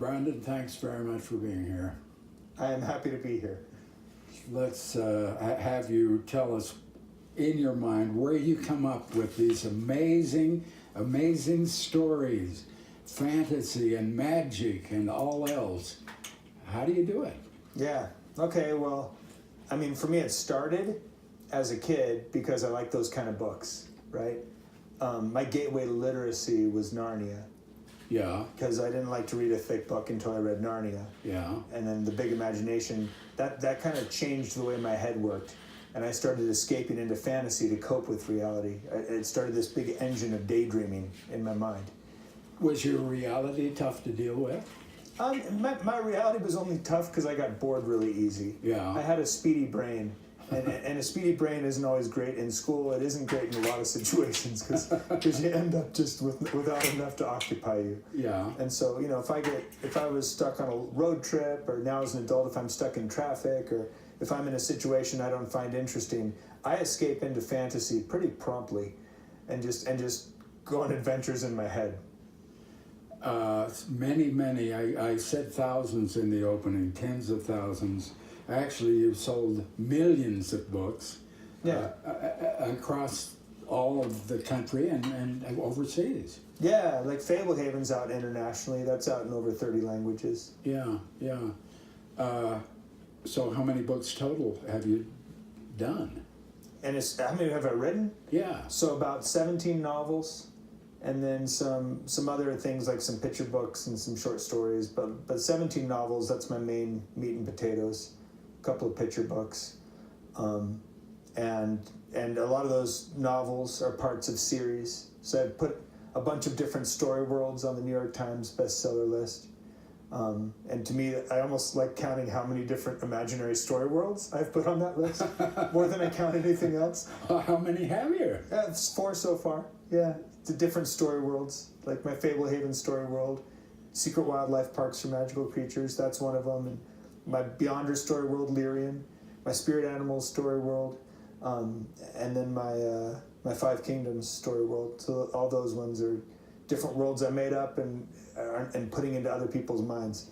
Brandon, thanks very much for being here. I am happy to be here. Let's have you tell us, in your mind, where you come up with these amazing, amazing stories, fantasy and magic and all else. How do you do it? Yeah. Okay, well, I mean, for me, it started as a kid because I like those kind of books, right? My gateway to literacy was Narnia. Yeah. Because I didn't like to read a thick book until I read Narnia. Yeah. And then the big imagination, that kind of changed the way my head worked. And I started escaping into fantasy to cope with reality. It started this big engine of daydreaming in my mind. Was your reality tough to deal with? My reality was only tough because I got bored really easy. Yeah. I had a speedy brain. And a speedy brain isn't always great in school. It isn't great in a lot of situations because you end up just without enough to occupy you. Yeah. And so, you know, if I was stuck on a road trip, or now as an adult, if I'm stuck in traffic, or if I'm in a situation I don't find interesting, I escape into fantasy pretty promptly, and just go on adventures in my head. Many. I said thousands in the opening, tens of thousands. Actually, you've sold millions of books across all of the country and overseas. Yeah, like Fablehaven's out internationally. That's out in over 30 languages. Yeah. So how many books total have you done? And how many have I written? Yeah. So about 17 novels, and then some other things like some picture books and some short stories. But 17 novels, that's my main meat and potatoes. A couple of picture books, and a lot of those novels are parts of series. So I put a bunch of different story worlds on the New York Times bestseller list. And to me, I almost like counting how many different imaginary story worlds I've put on that list, more than I count anything else. How many have you? It's 4 so far. Yeah, the different story worlds, like my Fablehaven story world, Secret Wildlife Parks for Magical Creatures. That's one of them. And my Beyonder story world, Lyrian, my Spirit Animals story world, and then my Five Kingdoms story world. So all those ones are different worlds I made up and putting into other people's minds.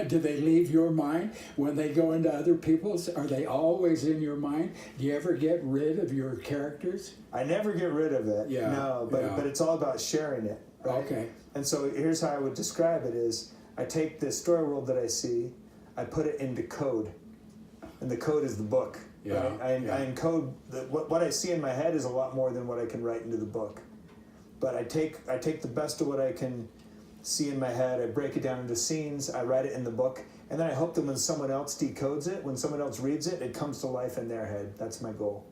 Do they leave your mind when they go into other people's? Are they always in your mind? Do you ever get rid of your characters? I never get rid of it. Yeah. No, but it's all about sharing it. Right? Okay. And so here's how I would describe it is, I take this story world that I see, I put it into code, and the code is the book. Yeah, right? I encode what I see in my head is a lot more than what I can write into the book. But I take the best of what I can see in my head, I break it down into scenes, I write it in the book, and then I hope that when someone else decodes it, when someone else reads it, it comes to life in their head. That's my goal.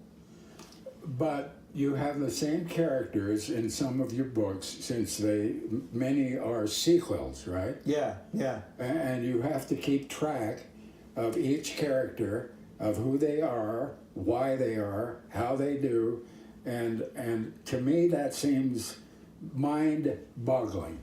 But you have the same characters in some of your books, since many are sequels, right? Yeah. And you have to keep track of each character, of who they are, why they are, how they do, and to me that seems mind-boggling.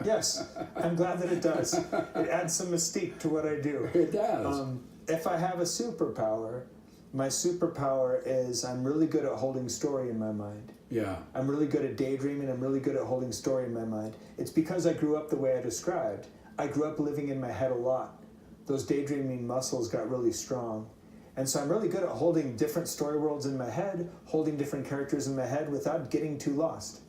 Yes, I'm glad that it does. It adds some mystique to what I do. It does. If I have a superpower, my superpower is I'm really good at holding story in my mind. Yeah. I'm really good at daydreaming. I'm really good at holding story in my mind. It's because I grew up the way I described. I grew up living in my head a lot. Those daydreaming muscles got really strong. And so I'm really good at holding different story worlds in my head, holding different characters in my head without getting too lost.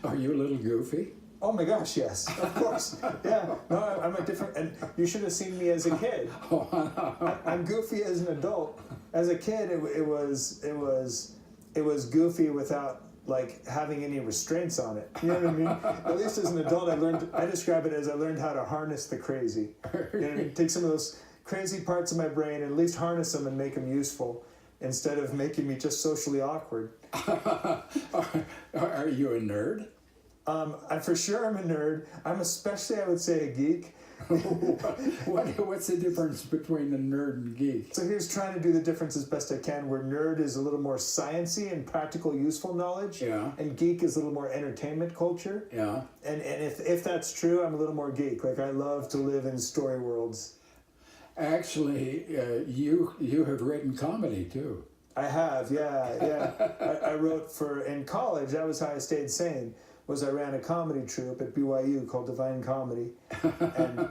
Are you a little goofy? Oh my gosh, yes, of course. Yeah, no, I'm a different, and you should have seen me as a kid. I'm goofy as an adult. As a kid, it was goofy without like having any restraints on it. You know what I mean? At least as an adult, I describe it as I learned how to harness the crazy. You know what I mean? Take some of those crazy parts of my brain and at least harness them and make them useful, instead of making me just socially awkward. Are you a nerd? For sure I'm a nerd. I'm especially, I would say, a geek. What's the difference between a nerd and geek? So here's trying to do the difference as best I can, where nerd is a little more sciencey and practical, useful knowledge, and geek is a little more entertainment culture. Yeah. And if that's true, I'm a little more geek. Like, I love to live in story worlds. Actually, you have written comedy too. I have, yeah. I wrote in college, that was how I stayed sane. was I ran a comedy troupe at BYU called Divine Comedy,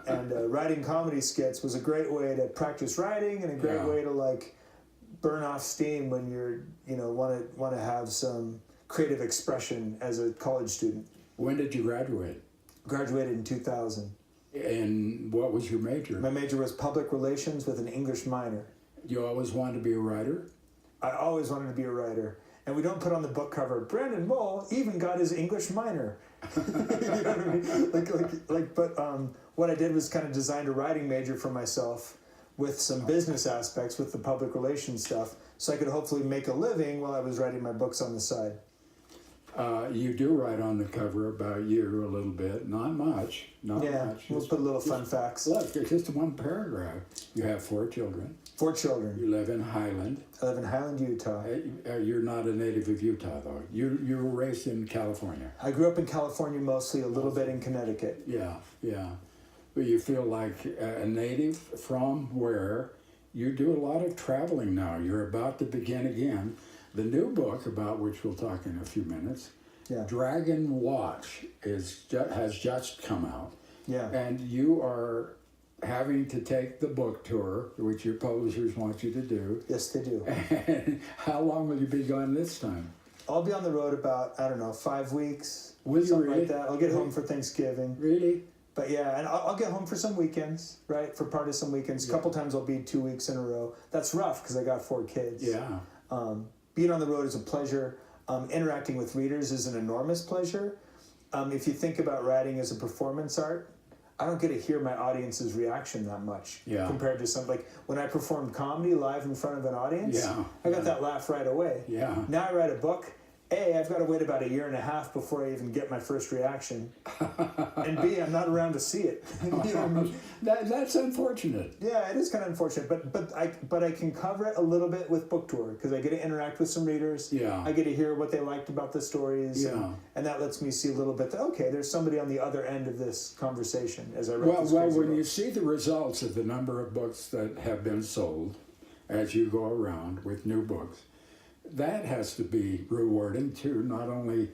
and writing comedy skits was a great way to practice writing and a great way to like burn off steam when you're want to have some creative expression as a college student. When did you graduate? Graduated in 2000. And what was your major? My major was public relations with an English minor. You always wanted to be a writer? I always wanted to be a writer. And we don't put on the book cover, Brandon Mull even got his English minor. You know what I mean? But what I did was kind of designed a writing major for myself with some business aspects with the public relations stuff, so I could hopefully make a living while I was writing my books on the side. You do write on the cover about you a little bit, not much, not much. We'll put little fun facts. Look, it's just one paragraph. You have 4 children. 4 children. You live in Highland. I live in Highland, Utah. You're not a native of Utah, though. You were raised in California. I grew up in California mostly, a little bit in Connecticut. Yeah. But you feel like a native from where you do a lot of traveling now. You're about to begin again. The new book, about which we'll talk in a few minutes, Dragon Watch, has just come out. Yeah. And you are having to take the book tour, which your publishers want you to do. Yes, they do. And how long will you be gone this time? I'll be on the road about, 5 weeks. Will you something really? like that. I'll get home for Thanksgiving. Really? But yeah, and I'll get home for some weekends, right? For part of some weekends. A couple times I'll be 2 weeks in a row. That's rough because I got 4 kids. Yeah. Being on the road is a pleasure. Interacting with readers is an enormous pleasure. If you think about writing as a performance art, I don't get to hear my audience's reaction that much compared to something like when I performed comedy live in front of an audience. I got that laugh right away. Now I write a book. A, I've got to wait about 1.5 years before I even get my first reaction, and B, I'm not around to see it. You know what I mean? That's unfortunate. Yeah, it is kind of unfortunate, but I can cover it a little bit with book tour because I get to interact with some readers. I get to hear what they liked about the stories, and that lets me see a little bit that okay, there's somebody on the other end of this conversation as I write. Well, when you see the results of the number of books that have been sold, as you go around with new books, that has to be rewarding too, not only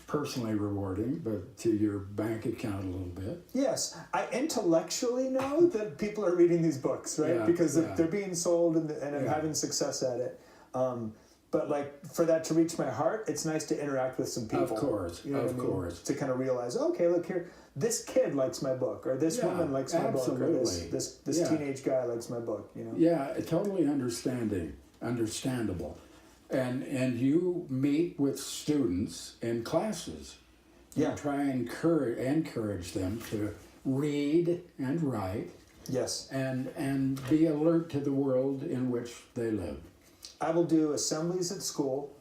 personally rewarding, but to your bank account a little bit. Yes, I intellectually know that people are reading these books, right? Because they're being sold and I'm having success at it. But like for that to reach my heart, it's nice to interact with some people. Of course, you know what I mean? To kind of realize, okay, look here, this kid likes my book, or this woman likes my book, or this teenage guy likes my book. You know? Yeah, totally understandable. And you meet with students in classes. You try and encourage them to read and write. Yes. And be alert to the world in which they live. I will do assemblies at school.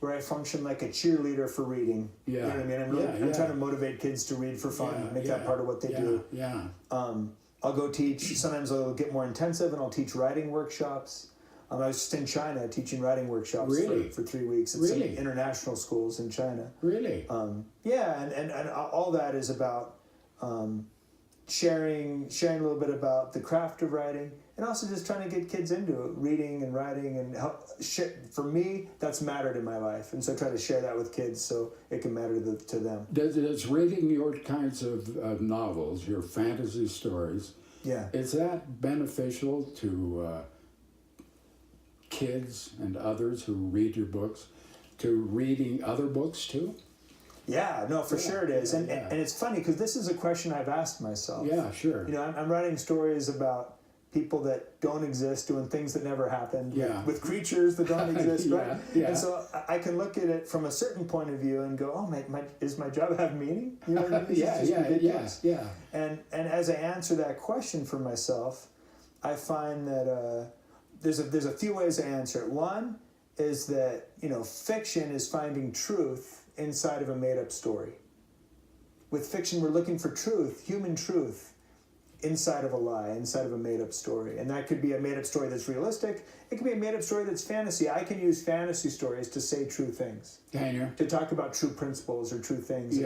Where I function like a cheerleader for reading. You know what I mean? I'm trying to motivate kids to read for fun, make that part of what they do. I'll go teach. Sometimes I'll get more intensive and I'll teach writing workshops. I was just in China teaching writing workshops for 3 weeks at some international schools in China. Really? And all that is about sharing a little bit about the craft of writing, and also just trying to get kids into it, reading and writing, and help. For me, that's mattered in my life, and so I try to share that with kids so it can matter to them. Does reading your kinds of novels, your fantasy stories, is that beneficial to kids and others who read your books, to reading other books too? Yeah, no, for sure it is. And it's funny because this is a question I've asked myself. Yeah, sure. You know, I'm writing stories about people that don't exist doing things that never happened with creatures that don't exist, right? And so I can look at it from a certain point of view and go, oh, does my job have meaning? You know what I mean? And as I answer that question for myself, I find that there's a few ways to answer it. One is that, fiction is finding truth inside of a made-up story. With fiction, we're looking for truth, human truth, inside of a lie, inside of a made-up story. And that could be a made-up story that's realistic. It could be a made-up story that's fantasy. I can use fantasy stories to say true things. Can you? To talk about true principles or true things.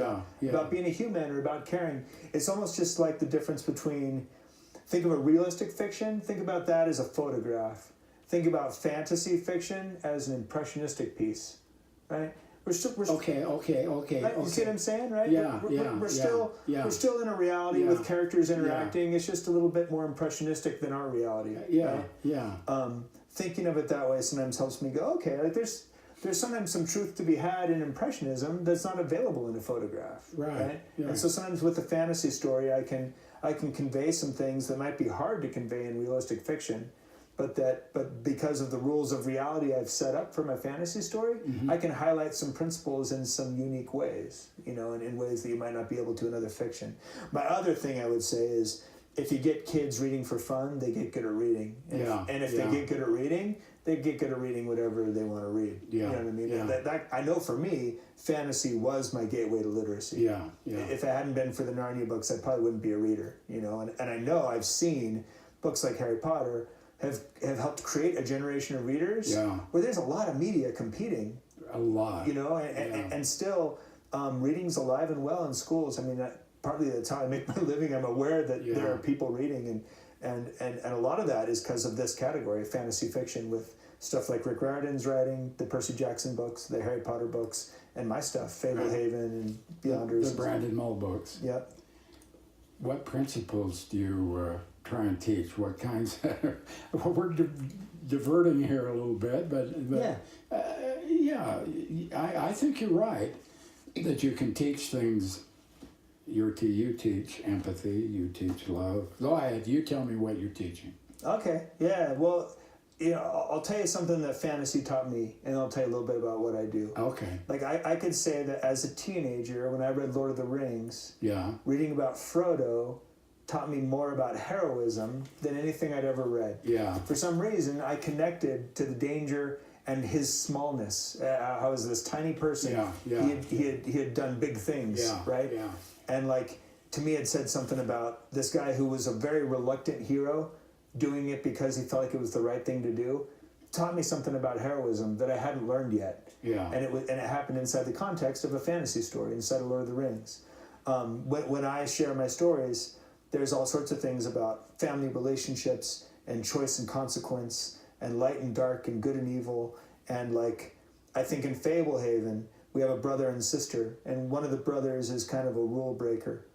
About being a human or about caring. It's almost just like the difference between... Think of a realistic fiction, think about that as a photograph. Think about fantasy fiction as an impressionistic piece, right? Okay. Right? You see what I'm saying, right? Yeah, We're still in a reality with characters interacting. It's just a little bit more impressionistic than our reality. Right? Thinking of it that way sometimes helps me go, okay, like there's sometimes some truth to be had in impressionism that's not available in a photograph. Right? Yeah. And so sometimes with a fantasy story, I can convey some things that might be hard to convey in realistic fiction. But because of the rules of reality I've set up for my fantasy story, I can highlight some principles in some unique ways, and in ways that you might not be able to in other fiction. My other thing I would say is, if you get kids reading for fun, they get good at reading. And if they get good at reading, they get good at reading whatever they want to read. You know what I mean? That I know for me, fantasy was my gateway to literacy. If it hadn't been for the Narnia books, I probably wouldn't be a reader. And I know I've seen books like Harry Potter have helped create a generation of readers where there's a lot of media competing. A lot. And still, reading's alive and well in schools. I mean, partly that's how I make my living. I'm aware that there are people reading, and a lot of that is because of this category, fantasy fiction, with stuff like Rick Riordan's writing, the Percy Jackson books, the Harry Potter books, and my stuff, Fablehaven and Beyonders. The Brandon Mull books. Yep. What principles do you try and teach? What kinds? We're diverting here a little bit, but I think you're right that you can teach things. You teach empathy. You teach love. Go ahead. You tell me what you're teaching. Okay. Yeah. Well, I'll tell you something that fantasy taught me, and I'll tell you a little bit about what I do. Okay. Like I could say that as a teenager, when I read Lord of the Rings, reading about Frodo taught me more about heroism than anything I'd ever read. For some reason, I connected to the danger and his smallness. How was this tiny person? He had done big things, right? And to me, it said something about this guy who was a very reluctant hero, doing it because he felt like it was the right thing to do. Taught me something about heroism that I hadn't learned yet. And it happened inside the context of a fantasy story, inside of Lord of the Rings. When I share my stories, there's all sorts of things about family relationships and choice and consequence and light and dark and good and evil. And I think in Fablehaven, we have a brother and sister, and one of the brothers is kind of a rule breaker.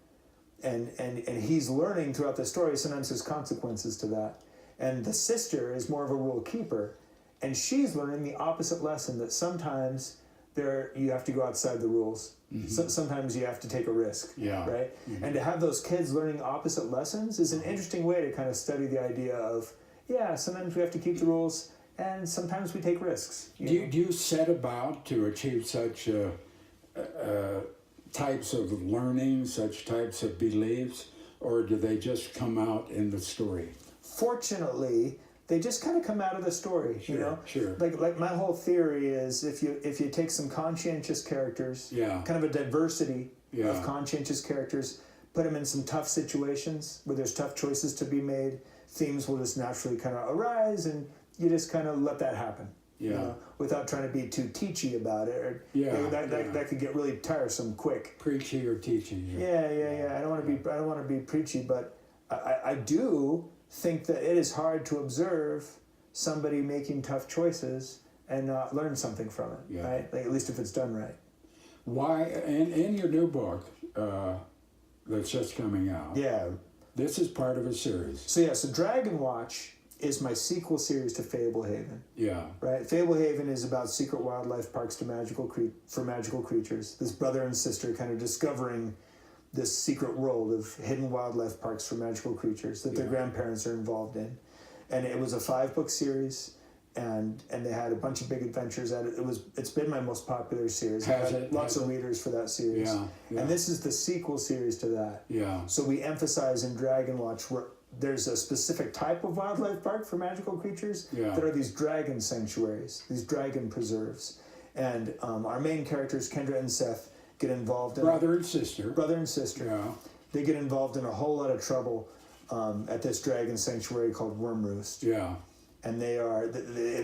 And he's learning throughout the story, sometimes there's consequences to that. And the sister is more of a rule keeper, and she's learning the opposite lesson, that sometimes you have to go outside the rules. So, sometimes you have to take a risk, right? And to have those kids learning opposite lessons is an interesting way to kind of study the idea of, sometimes we have to keep the rules, and sometimes we take risks. Do you set about to achieve such types of learning, such types of beliefs, or do they just come out in the story? Fortunately, they just kind of come out of the story. Sure. Like my whole theory is, if you take some conscientious characters, kind of a diversity of conscientious characters, put them in some tough situations where there's tough choices to be made, themes will just naturally kind of arise, and you just kind of let that happen. Without trying to be too teachy about it, or that could get really tiresome quick. Preachy or teaching. I don't want to be preachy, but I do think that it is hard to observe somebody making tough choices and not learn something from it, right? At least if it's done right. Why? In your new book that's just coming out. This is part of a series. So Dragon Watch is my sequel series to Fablehaven. Right? Fablehaven is about secret wildlife parks for magical creatures. This brother and sister kind of discovering this secret world of hidden wildlife parks for magical creatures that their grandparents are involved in. And it was a 5-book series, and they had a bunch of big adventures at it. It's been my most popular series. I've had lots of readers for that series. And this is the sequel series to that. So we emphasize in Dragon Watch where there's a specific type of wildlife park for magical creatures that are these dragon sanctuaries, these dragon preserves. And our main characters, Kendra and Seth, get involved in... Brother and sister. They get involved in a whole lot of trouble at this dragon sanctuary called Worm Roost. And they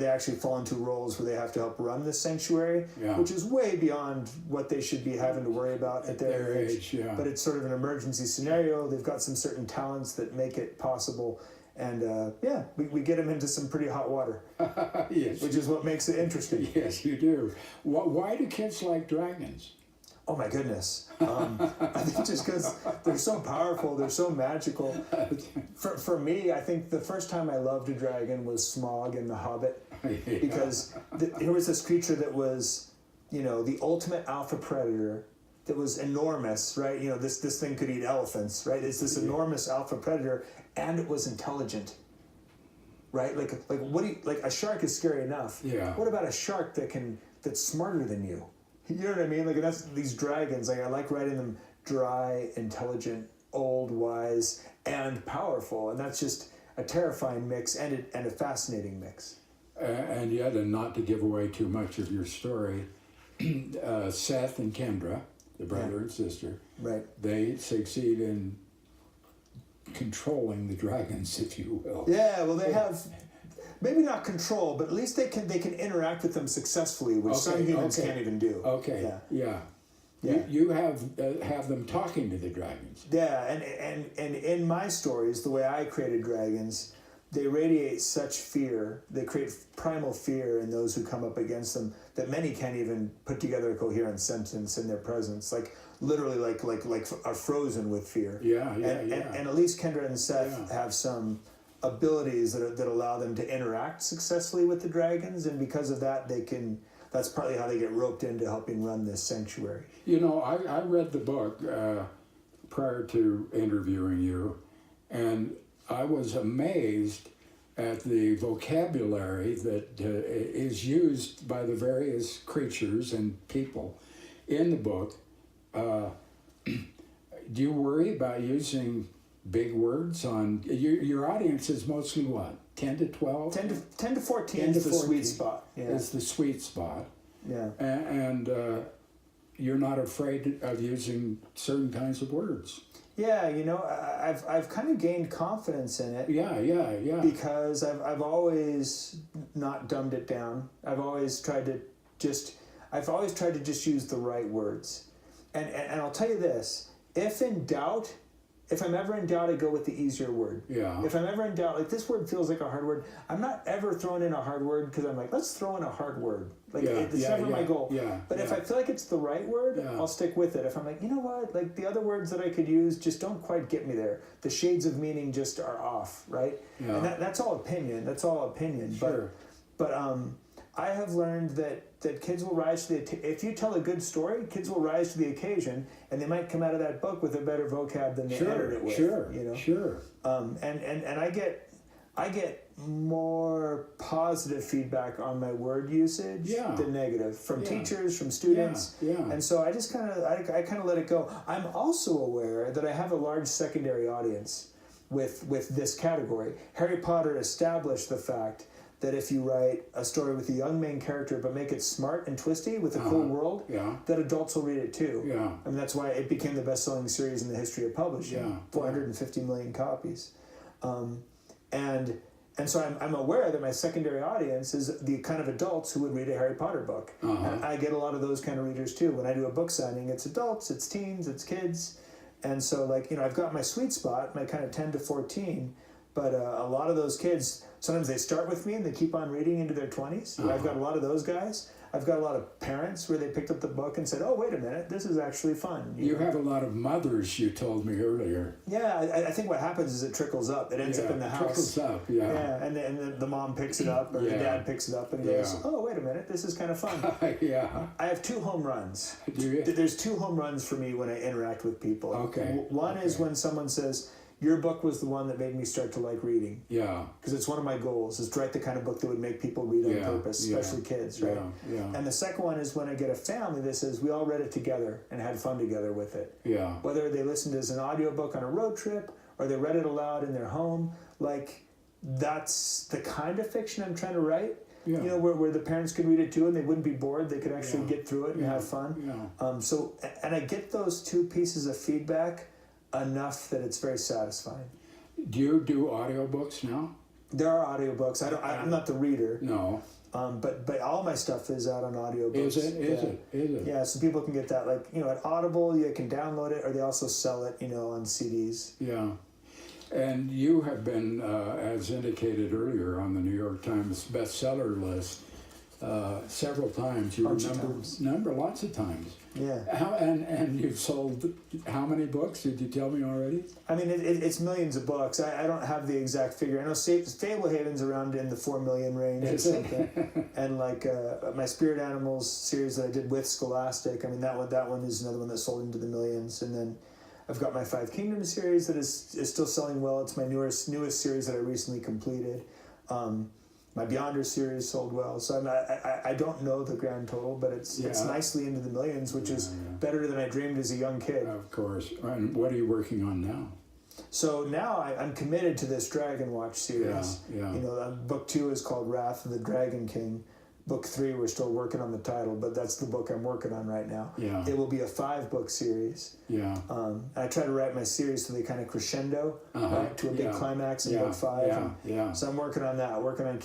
actually fall into roles where they have to help run this sanctuary, which is way beyond what they should be having to worry about at their age. But it's sort of an emergency scenario. They've got some certain talents that make it possible, And yeah, we get them into some pretty hot water, Yes. which is what makes it interesting. Yes, you do. Why do kids like dragons? Oh my goodness. I think just because they're so powerful, they're so magical. For me, I think the first time I loved a dragon was Smaug in The Hobbit, because there was this creature that was, the ultimate alpha predator that was enormous, right? This thing could eat elephants, right? It's this enormous alpha predator, and it was intelligent, right? Like what do you, like a shark is scary enough. Yeah. What about a shark that's smarter than you? You know what I mean? Like, that's these dragons. Like, I like writing them dry, intelligent, old, wise, and powerful, and that's just a terrifying mix and a fascinating mix. And yet, and not to give away too much of your story, Seth and Kendra, the brother and sister, right? They succeed in controlling the dragons, if you will. Yeah, well, they have maybe not control, but at least they can interact with them successfully, which some humans can't even do. Okay. Yeah. You have them talking to the dragons. Yeah, and in my stories, the way I created dragons, they radiate such fear. They create primal fear in those who come up against them that many can't even put together a coherent sentence in their presence. Like literally, like are frozen with fear. And at least Kendra and Seth have some abilities that allow them to interact successfully with the dragons, and because of that, that's partly how they get roped into helping run this sanctuary. I read the book prior to interviewing you, and I was amazed at the vocabulary that is used by the various creatures and people in the book. Do you worry about using big words on your audience? Is mostly what, 10 to 12? 10 to 14 is the sweet spot. Yeah. It's the sweet spot. Yeah. And you're not afraid of using certain kinds of words. Yeah, I've kind of gained confidence in it. Yeah. Because I've always not dumbed it down. I've always tried to just use the right words. And I'll tell you this, if I'm ever in doubt, I go with the easier word. Yeah. If I'm ever in doubt, like this word feels like a hard word, I'm not ever throwing in a hard word because I'm like, let's throw in a hard word. Like, it's never my goal. But if I feel like it's the right word, I'll stick with it. If I'm like, you know what, like the other words that I could use just don't quite get me there. The shades of meaning just are off, right? Yeah. And that's all opinion. Sure. But I have learned that kids will rise to if you tell a good story, kids will rise to the occasion, and they might come out of that book with a better vocab than they entered it with. Sure. And I get more positive feedback on my word usage than negative from teachers, from students. And so I just kind of let it go. I'm also aware that I have a large secondary audience with this category. Harry Potter established the fact that if you write a story with a young main character but make it smart and twisty with a cool world, that adults will read it too. I mean, that's why it became the best-selling series in the history of publishing. 450 million copies. And so I'm aware that my secondary audience is the kind of adults who would read a Harry Potter book. And I get a lot of those kind of readers too. When I do a book signing, it's adults, it's teens, it's kids. And so I've got my sweet spot, my kind of 10 to 14, but a lot of those kids, sometimes they start with me and they keep on reading into their 20s. I've got a lot of those guys. I've got a lot of parents where they picked up the book and said, oh, wait a minute, this is actually fun. You have a lot of mothers, you told me earlier. Yeah, I think what happens is it trickles up. It ends up in the house. Trickles up, Yeah, and then the mom picks it up or the dad picks it up and goes, oh, wait a minute, this is kind of fun. I have 2 home runs. Do you? There's 2 home runs for me when I interact with people. Okay. One is when someone says, your book was the one that made me start to like reading. Yeah. Because it's one of my goals, is to write the kind of book that would make people read on purpose, especially kids, right? Yeah. And the second one is when I get a family that says, we all read it together and had fun together with it. Yeah. Whether they listened as an audiobook on a road trip or they read it aloud in their home, that's the kind of fiction I'm trying to write. Yeah. Where the parents could read it too and they wouldn't be bored, they could actually get through it and have fun. Yeah. And I get those 2 pieces of feedback enough that it's very satisfying. Do you do audiobooks now? There are audiobooks. I'm not the reader. No. But all my stuff is out on audiobooks. Is it? Yeah, so people can get that at Audible, you can download it, or they also sell it, on CDs. Yeah. And you have been, as indicated earlier, on the New York Times bestseller list several times. You Bunch of remember times. lots of times. Yeah. And you've sold how many books? Did you tell me already? I mean, it's millions of books. I don't have the exact figure. I know Fablehaven's around in the 4 million range or something. And like my Spirit Animals series that I did with Scholastic, I mean, that one is another one that sold into the millions. And then I've got my Five Kingdoms series that is still selling well. It's my newest series that I recently completed. My Beyonder series sold well, so I don't know the grand total, but it's nicely into the millions, which is better than I dreamed as a young kid. Of course. And what are you working on now? So now I'm committed to this Dragon Watch series. Yeah. You know, book 2 is called Wrath of the Dragon King. Book 3, we're still working on the title, but that's the book I'm working on right now. Yeah. It will be a 5-book series. Yeah. I try to write my series so they kind of crescendo right, to a big climax in book 5. So I'm working on that, working on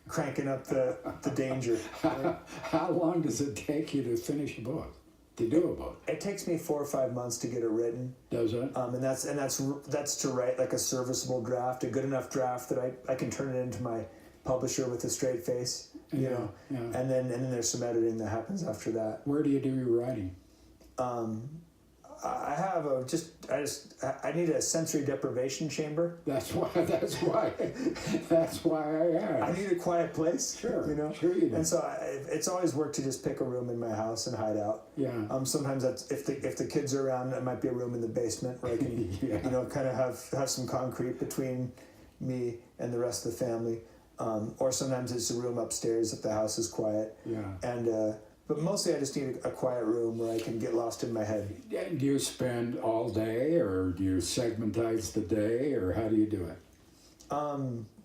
cranking up the danger. Right? How long does it take you to finish a book? To do a book? It takes me 4 or 5 months to get it written. Does it? And that's to write like a serviceable draft, a good enough draft that I can turn it into my publisher with a straight face. You know, and then there's some editing that happens after that. Where do you do your writing? I have I need a sensory deprivation chamber. That's why I asked. I need a quiet place. Sure, you know. Sure you do. And so it's always worked to just pick a room in my house and hide out. Yeah. Sometimes that's if the kids are around, it might be a room in the basement where I can you know kind of have some concrete between me and the rest of the family. Or sometimes it's a room upstairs if the house is quiet. Yeah. And but mostly I just need a quiet room where I can get lost in my head. Do you spend all day, or do you segmentize the day, or how do you do it?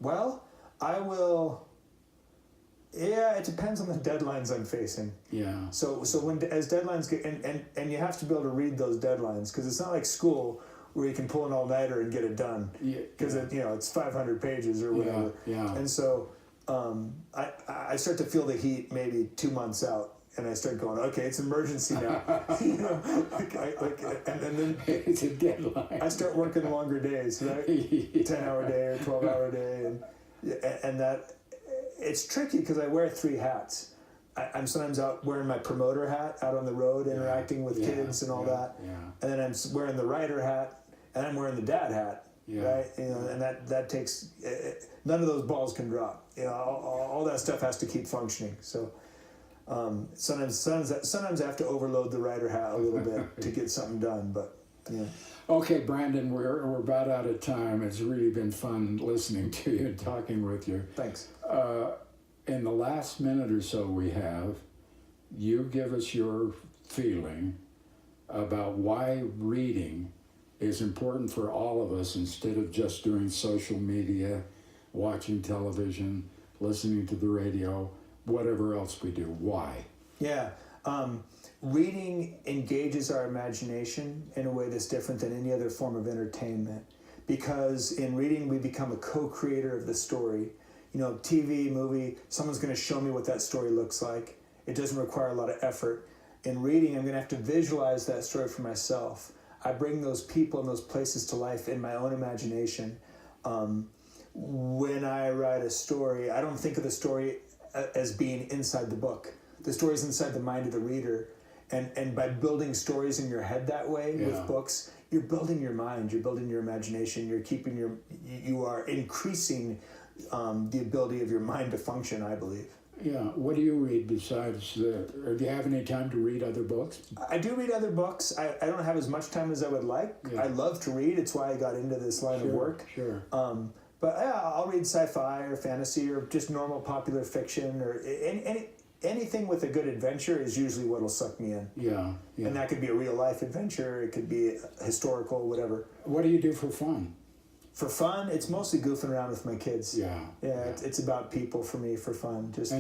Well, I will. Yeah, it depends on the deadlines I'm facing. Yeah. So as deadlines get and you have to be able to read those deadlines because it's not like school where you can pull an all-nighter and get it done because it's 500 pages or whatever. Yeah. And so I start to feel the heat maybe 2 months out. And I start going, okay, it's emergency now. You know, and then it's a deadline. I start working longer days, right? 10-hour day or 12-hour day, and that it's tricky because I wear 3 hats. I'm sometimes out wearing my promoter hat out on the road, interacting with kids and all that, and then I'm wearing the writer hat, and I'm wearing the dad hat, right? You know, and that takes none of those balls can drop. You know, all that stuff has to keep functioning. So. Sometimes I have to overload the writer hat a little bit to get something done, but yeah. Okay, Brandon, we're about out of time. It's really been fun listening to you and talking with you. Thanks. In the last minute or so we have, you give us your feeling about why reading is important for all of us instead of just doing social media, watching television, listening to the radio, whatever else we do. Why? Yeah. Reading engages our imagination in a way that's different than any other form of entertainment. Because in reading, we become a co-creator of the story. You know, TV, movie, someone's going to show me what that story looks like. It doesn't require a lot of effort. In reading, I'm going to have to visualize that story for myself. I bring those people and those places to life in my own imagination. When I write a story, I don't think of the story as being inside the book. The story's inside the mind of the reader. And by building stories in your head that way with books, you're building your mind, you're building your imagination, you are increasing the ability of your mind to function, I believe. Yeah. What do you read besides or do you have any time to read other books? I do read other books. I don't have as much time as I would like. I love to read. It's why I got into this line of work. Sure. But yeah, I'll read sci-fi or fantasy or just normal popular fiction or anything with a good adventure is usually what'll suck me in. Yeah. And that could be a real life adventure. It could be historical, whatever. What do you do for fun? For fun, it's mostly goofing around with my kids. Yeah. It's about people for me for fun. Just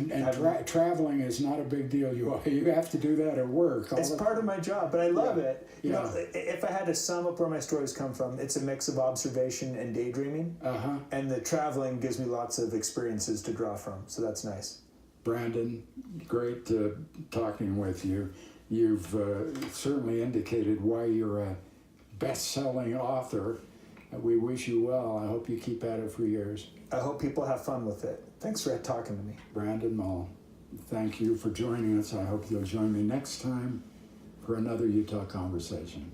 traveling is not a big deal. You have to do that at work. It's part of my job, but I love it. You know, if I had to sum up where my stories come from, it's a mix of observation and daydreaming. And the traveling gives me lots of experiences to draw from, so that's nice. Brandon, great talking with you. You've certainly indicated why you're a best-selling author. We wish you well. I hope you keep at it for years. I hope people have fun with it. Thanks for talking to me. Brandon Mull, thank you for joining us. I hope you'll join me next time for another Utah Conversation.